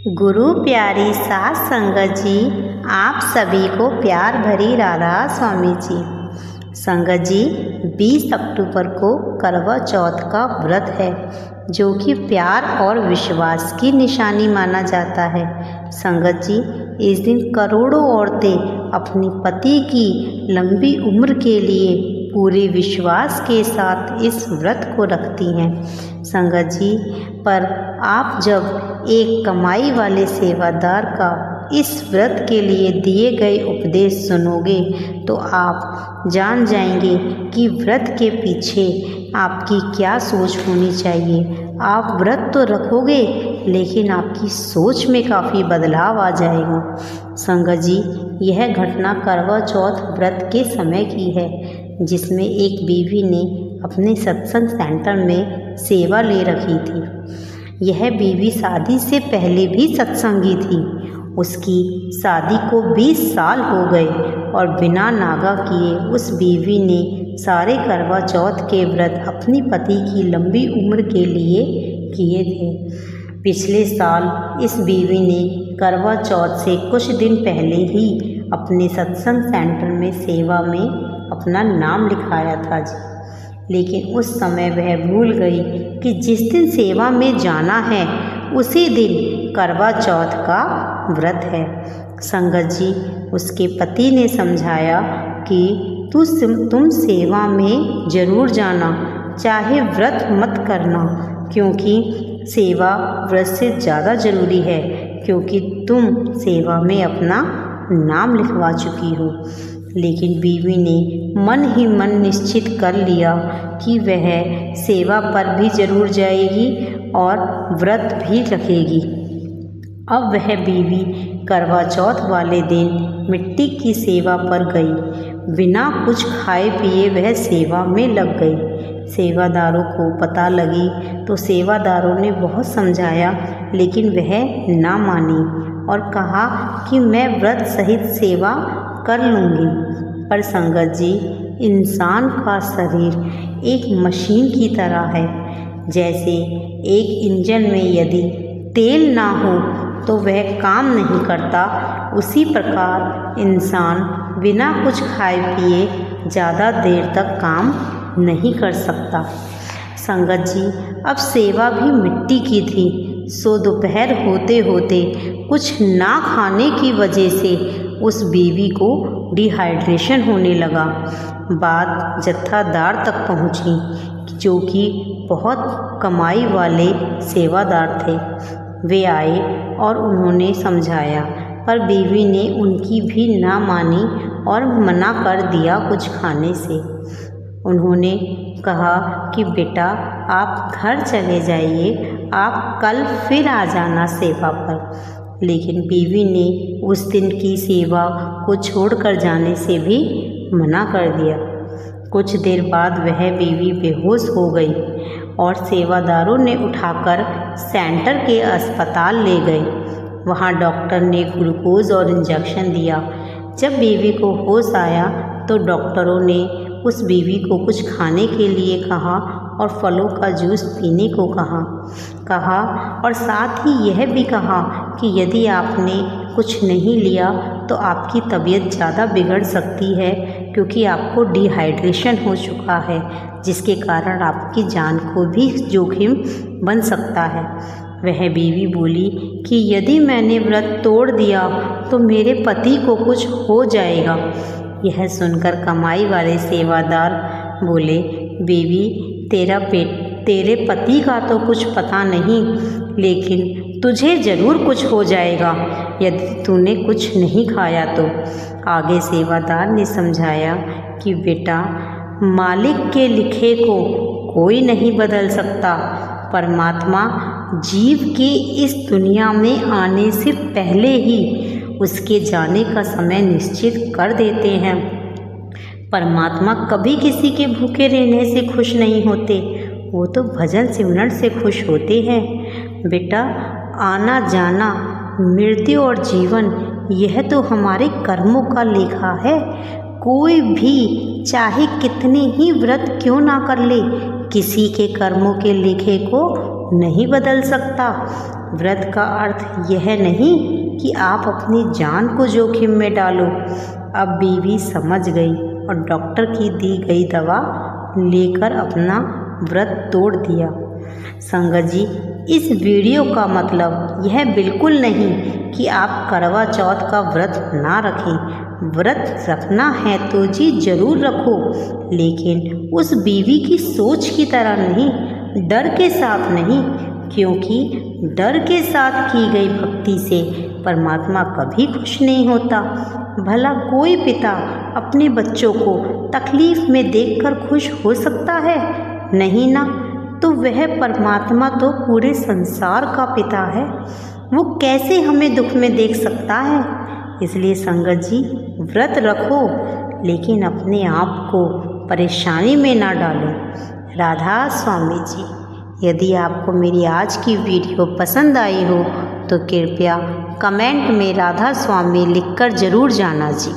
गुरु प्यारी सास संगत जी, आप सभी को प्यार भरी राधा स्वामी जी। संगत जी, 20 अक्टूबर को करवा चौथ का व्रत है जो कि प्यार और विश्वास की निशानी माना जाता है। संगत जी, इस दिन करोड़ों औरतें अपनी पति की लंबी उम्र के लिए पूरे विश्वास के साथ इस व्रत को रखती हैं। संगत जी, पर आप जब एक कमाई वाले सेवादार का इस व्रत के लिए दिए गए उपदेश सुनोगे तो आप जान जाएंगे कि व्रत के पीछे आपकी क्या सोच होनी चाहिए। आप व्रत तो रखोगे लेकिन आपकी सोच में काफ़ी बदलाव आ जाएगा। संगत जी, यह घटना करवा चौथ व्रत के समय की है, जिसमें एक बीवी ने अपने सत्संग सेंटर में सेवा ले रखी थी। यह बीवी शादी से पहले भी सत्संगी थी। उसकी शादी को 20 साल हो गए और बिना नागा किए उस बीवी ने सारे करवा चौथ के व्रत अपनी पति की लंबी उम्र के लिए किए थे। पिछले साल इस बीवी ने करवा चौथ से कुछ दिन पहले ही अपने सत्संग सेंटर में सेवा में अपना नाम लिखाया था जी। लेकिन उस समय वह भूल गई कि जिस दिन सेवा में जाना है उसी दिन करवा चौथ का व्रत है। संगत जी, उसके पति ने समझाया कि तुम सेवा में जरूर जाना, चाहे व्रत मत करना, क्योंकि सेवा व्रत से ज़्यादा ज़रूरी है, क्योंकि तुम सेवा में अपना नाम लिखवा चुकी हो। लेकिन बीवी ने मन ही मन निश्चित कर लिया कि वह सेवा पर भी जरूर जाएगी और व्रत भी रखेगी। अब वह बीवी करवा चौथ वाले दिन मिट्टी की सेवा पर गई। बिना कुछ खाए पिए वह सेवा में लग गई। सेवादारों को पता लगी तो सेवादारों ने बहुत समझाया, लेकिन वह ना मानी और कहा कि मैं व्रत सहित सेवा कर लूँगी। पर संगत जी, इंसान का शरीर एक मशीन की तरह है। जैसे एक इंजन में यदि तेल ना हो तो वह काम नहीं करता, उसी प्रकार इंसान बिना कुछ खाए पिए ज़्यादा देर तक काम नहीं कर सकता। संगत जी, अब सेवा भी मिट्टी की थी, सो दोपहर होते होते कुछ ना खाने की वजह से उस बीवी को डिहाइड्रेशन होने लगा। बात जत्थादार तक पहुंची, जो कि बहुत कमाई वाले सेवादार थे। वे आए और उन्होंने समझाया, पर बीवी ने उनकी भी ना मानी और मना कर दिया कुछ खाने से। उन्होंने कहा कि बेटा, आप घर चले जाइए, आप कल फिर आ जाना सेवा पर। लेकिन बीवी ने उस दिन की सेवा को छोड़कर जाने से भी मना कर दिया। कुछ देर बाद वह बीवी बेहोश हो गई और सेवादारों ने उठाकर सेंटर के अस्पताल ले गए। वहां डॉक्टर ने ग्लूकोज और इंजेक्शन दिया। जब बीवी को होश आया तो डॉक्टरों ने उस बीवी को कुछ खाने के लिए कहा और फलों का जूस पीने को कहा और साथ ही यह भी कहा कि यदि आपने कुछ नहीं लिया तो आपकी तबीयत ज़्यादा बिगड़ सकती है, क्योंकि आपको डिहाइड्रेशन हो चुका है, जिसके कारण आपकी जान को भी जोखिम बन सकता है। वह बीवी बोली कि यदि मैंने व्रत तोड़ दिया तो मेरे पति को कुछ हो जाएगा। यह सुनकर कमाई वाले सेवादार बोले, बीवी, तेरे पति का तो कुछ पता नहीं, लेकिन तुझे ज़रूर कुछ हो जाएगा यदि तूने कुछ नहीं खाया तो। आगे सेवादार ने समझाया कि बेटा, मालिक के लिखे को कोई नहीं बदल सकता। परमात्मा जीव के इस दुनिया में आने से पहले ही उसके जाने का समय निश्चित कर देते हैं। परमात्मा कभी किसी के भूखे रहने से खुश नहीं होते, वो तो भजन सिमरन से खुश होते हैं। बेटा, आना जाना, मृत्यु और जीवन, यह तो हमारे कर्मों का लेखा है। कोई भी चाहे कितने ही व्रत क्यों ना कर ले, किसी के कर्मों के लेखे को नहीं बदल सकता। व्रत का अर्थ यह नहीं कि आप अपनी जान को जोखिम में डालो। अब बीवी समझ गई और डॉक्टर की दी गई दवा लेकर अपना व्रत तोड़ दिया। संगत जी, इस वीडियो का मतलब यह बिल्कुल नहीं कि आप करवा चौथ का व्रत ना रखें। व्रत रखना है तो जी ज़रूर रखो, लेकिन उस बीवी की सोच की तरह नहीं, डर के साथ नहीं, क्योंकि डर के साथ की गई भक्ति से परमात्मा कभी खुश नहीं होता। भला कोई पिता अपने बच्चों को तकलीफ में देखकर खुश हो सकता है? नहीं ना। तो वह परमात्मा तो पूरे संसार का पिता है, वो कैसे हमें दुख में देख सकता है? इसलिए संगत जी, व्रत रखो, लेकिन अपने आप को परेशानी में ना डालो। राधा स्वामी जी। यदि आपको मेरी आज की वीडियो पसंद आई हो तो कृपया कमेंट में राधा स्वामी लिखकर ज़रूर जाना जी।